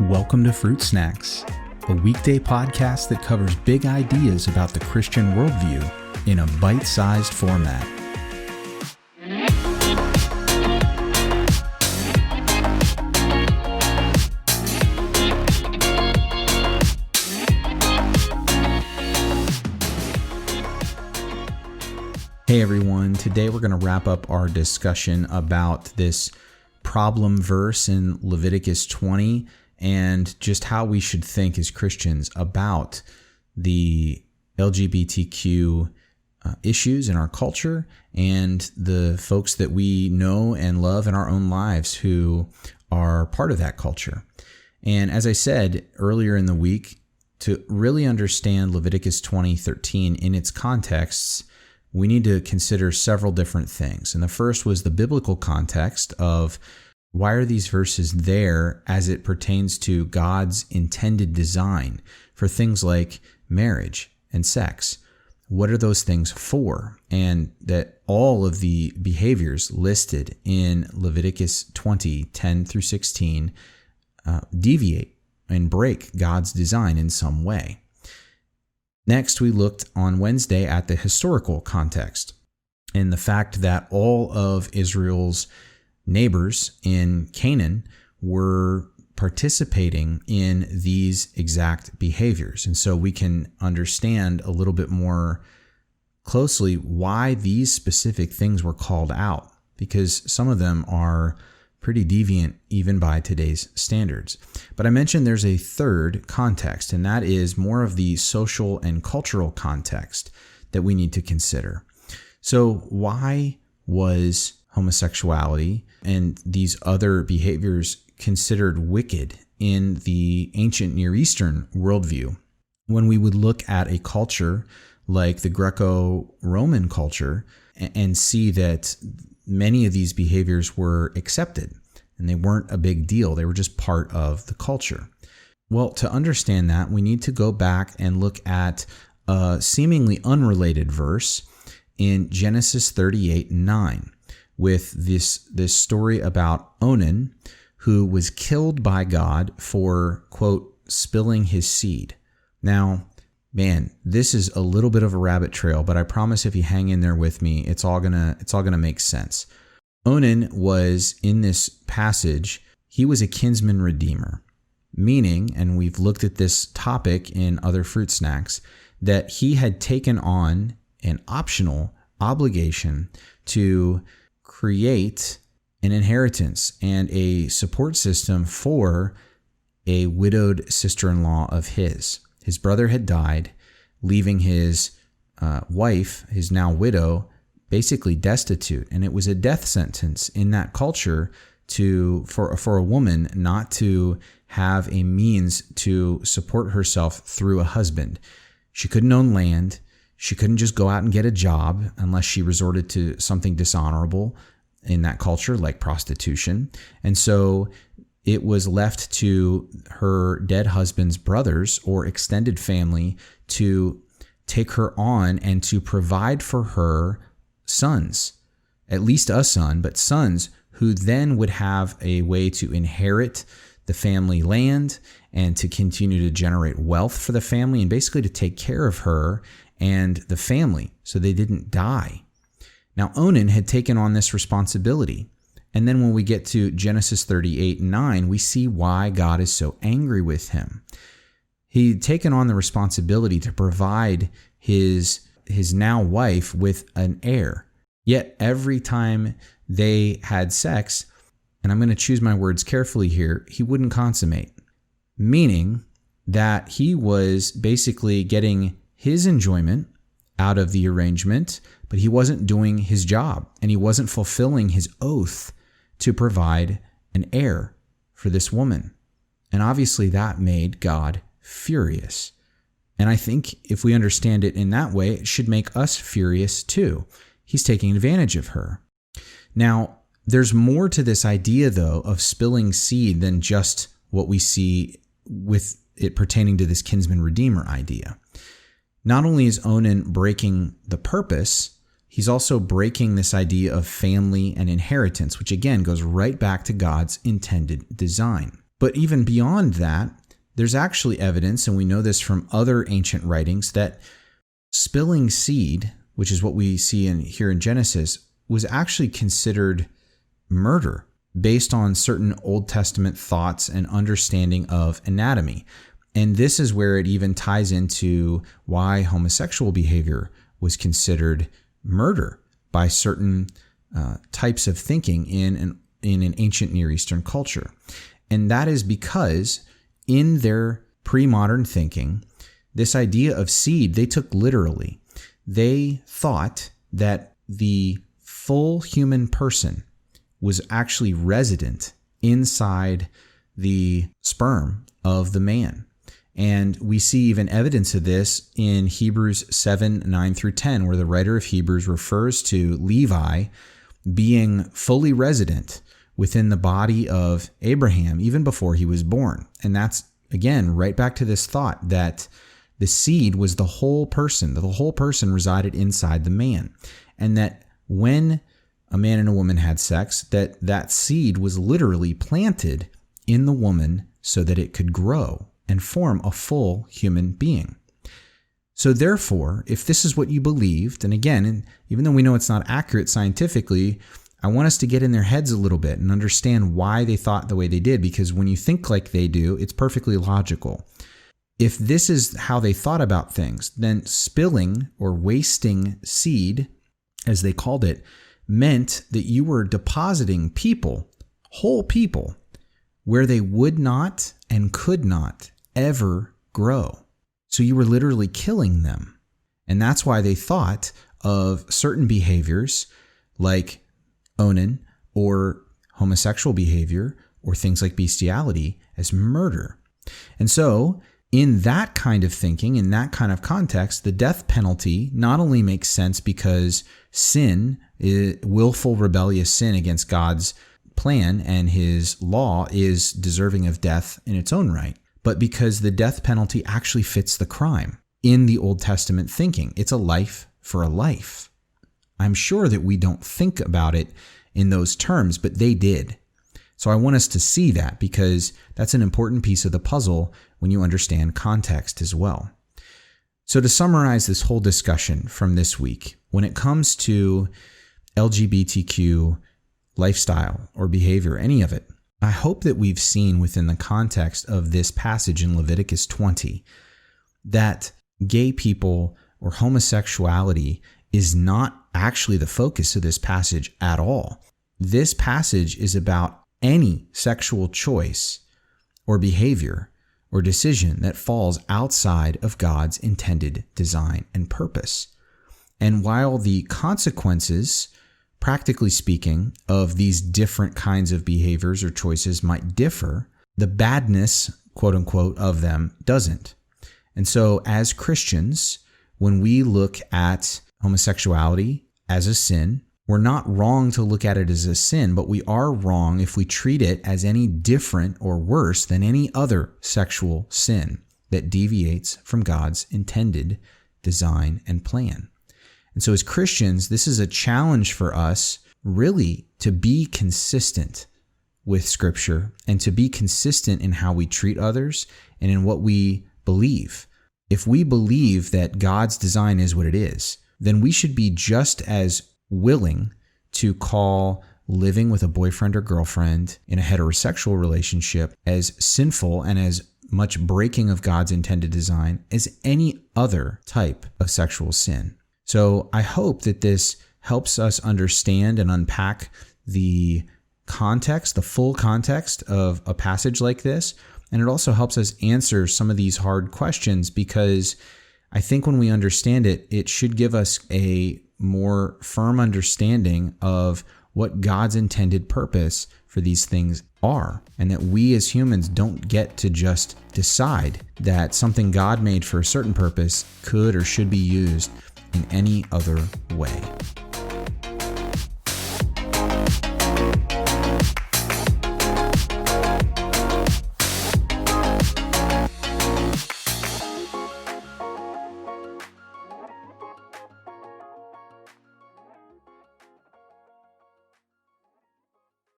Welcome to Fruit Snacks, a weekday podcast that covers big ideas about the Christian worldview in a bite-sized format. Hey everyone, today we're going to wrap up our discussion about this problem verse in Leviticus 20 and just how we should think as Christians about the LGBTQ issues in our culture and the folks that we know and love in our own lives who are part of that culture. And as I said earlier in the week, to really understand Leviticus 20:13 in its contexts, we need to consider several different things. And the first was the biblical context of why are these verses there as it pertains to God's intended design for things like marriage and sex? What are those things for? And that all of the behaviors listed in Leviticus 20:10 through 16 deviate and break God's design in some way. Next, we looked on Wednesday at the historical context and the fact that all of Israel's neighbors in Canaan were participating in these exact behaviors. And so we can understand a little bit more closely why these specific things were called out, because some of them are pretty deviant even by today's standards. But I mentioned there's a third context, and that is more of the social and cultural context that we need to consider. So why was homosexuality and these other behaviors considered wicked in the ancient Near Eastern worldview when we would look at a culture like the Greco-Roman culture and see that many of these behaviors were accepted and they weren't a big deal. They were just part of the culture. Well, to understand that, we need to go back and look at a seemingly unrelated verse in Genesis 38:9 with this story about Onan, who was killed by God for, quote, spilling his seed. Now, man, this is a little bit of a rabbit trail, but I promise if you hang in there with me, it's all gonna make sense. Onan was, in this passage, he was a kinsman redeemer, meaning, and we've looked at this topic in other fruit snacks, that he had taken on an optional obligation to create an inheritance and a support system for a widowed sister-in-law of his. His brother had died, leaving his wife, his now widow, basically destitute. And it was a death sentence in that culture for a woman not to have a means to support herself through a husband. She couldn't own land. She couldn't just go out and get a job unless she resorted to something dishonorable in that culture, like prostitution. And so it was left to her dead husband's brothers or extended family to take her on and to provide for her sons, at least a son, but sons who then would have a way to inherit the family land and to continue to generate wealth for the family and basically to take care of her and the family so they didn't die. Now, Onan had taken on this responsibility. And then when we get to Genesis 38:9, we see why God is so angry with him. He'd taken on the responsibility to provide his now wife with an heir. Yet every time they had sex, and I'm going to choose my words carefully here, he wouldn't consummate. Meaning that he was basically getting his enjoyment out of the arrangement, but he wasn't doing his job and he wasn't fulfilling his oath to provide an heir for this woman. And obviously that made God furious. And I think if we understand it in that way, it should make us furious too. He's taking advantage of her. Now, there's more to this idea, though, of spilling seed than just what we see with it pertaining to this kinsman redeemer idea. Not only is Onan breaking the purpose, he's also breaking this idea of family and inheritance, which again goes right back to God's intended design. But even beyond that, there's actually evidence, and we know this from other ancient writings, that spilling seed, which is what we see here in Genesis, was actually considered murder based on certain Old Testament thoughts and understanding of anatomy. And this is where it even ties into why homosexual behavior was considered murder by certain types of thinking in an ancient Near Eastern culture. And that is because in their pre-modern thinking, this idea of seed, they took literally. They thought that the full human person was actually resident inside the sperm of the man. And we see even evidence of this in Hebrews 7:9-10, where the writer of Hebrews refers to Levi being fully resident within the body of Abraham even before he was born. And that's, again, right back to this thought that the seed was the whole person, that the whole person resided inside the man. And that when a man and a woman had sex, that seed was literally planted in the woman so that it could grow and form a full human being. So therefore, if this is what you believed, and again, even though we know it's not accurate scientifically, I want us to get in their heads a little bit and understand why they thought the way they did, because when you think like they do, it's perfectly logical. If this is how they thought about things, then spilling or wasting seed, as they called it, meant that you were depositing people, whole people, where they would not and could not ever grow. So you were literally killing them. And that's why they thought of certain behaviors like onan or homosexual behavior or things like bestiality as murder. And so in that kind of thinking, in that kind of context, the death penalty not only makes sense because sin, willful rebellious sin against God's plan and his law, is deserving of death in its own right, but because the death penalty actually fits the crime in the Old Testament thinking. It's a life for a life. I'm sure that we don't think about it in those terms, but they did. So I want us to see that because that's an important piece of the puzzle when you understand context as well. So to summarize this whole discussion from this week, when it comes to LGBTQ lifestyle or behavior, any of it, I hope that we've seen within the context of this passage in Leviticus 20 that gay people or homosexuality is not actually the focus of this passage at all. This passage is about any sexual choice or behavior or decision that falls outside of God's intended design and purpose. And while the consequences, practically speaking, of these different kinds of behaviors or choices might differ, the badness, quote unquote, of them doesn't. And so as Christians, when we look at homosexuality as a sin, we're not wrong to look at it as a sin, but we are wrong if we treat it as any different or worse than any other sexual sin that deviates from God's intended design and plan. And so as Christians, this is a challenge for us really to be consistent with Scripture and to be consistent in how we treat others and in what we believe. If we believe that God's design is what it is, then we should be just as willing to call living with a boyfriend or girlfriend in a heterosexual relationship as sinful and as much breaking of God's intended design as any other type of sexual sin. So I hope that this helps us understand and unpack the context, the full context of a passage like this. And it also helps us answer some of these hard questions, because I think when we understand it, it should give us a more firm understanding of what God's intended purpose for these things are, and that we as humans don't get to just decide that something God made for a certain purpose could or should be used in any other way.